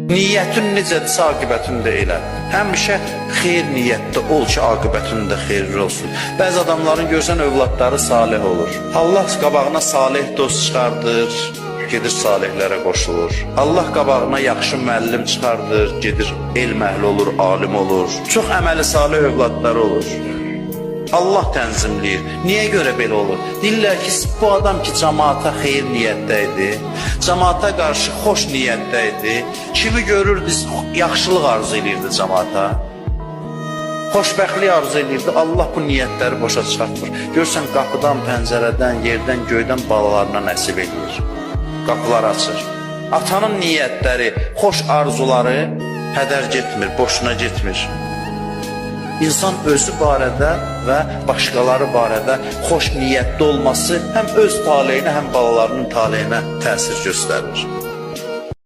Niyyətin necədirsə aqibətini də elə. Həmişə xeyir niyyətdə ol ki, aqibətin də xeyirli olsun. Bəzi adamların görsən övladları salih olur. Allah qabağına salih dost çıxardır, gedir salihlərə qoşulur. Allah qabağına yaxşı müəllim çıxardır, gedir elm əhli olur, alim olur. Çox əməli salih övladları olur. Allah tənzimləyir. Niyə görə belə olur? Deyirlər ki, bu adam ki, cəmaata xeyir niyyətdə idi, cəmaata qarşı xoş niyyətdə idi, kimi görürdü, yaxşılıq arzu edirdi cəmaata, xoşbəxtlik arzu edirdi, Allah bu niyyətləri boşa çıxartmır. Görsən, qapıdan, pəncərədən, yerdən, göydən balalarına nəsib edir, qapılar açır. Atanın niyyətləri, xoş arzuları hədər getmir, boşuna getmir. İnsan özü barədə və başqaları barədə xoş niyyətli olması həm öz taleyinə, həm balalarının taleyinə təsir göstərir.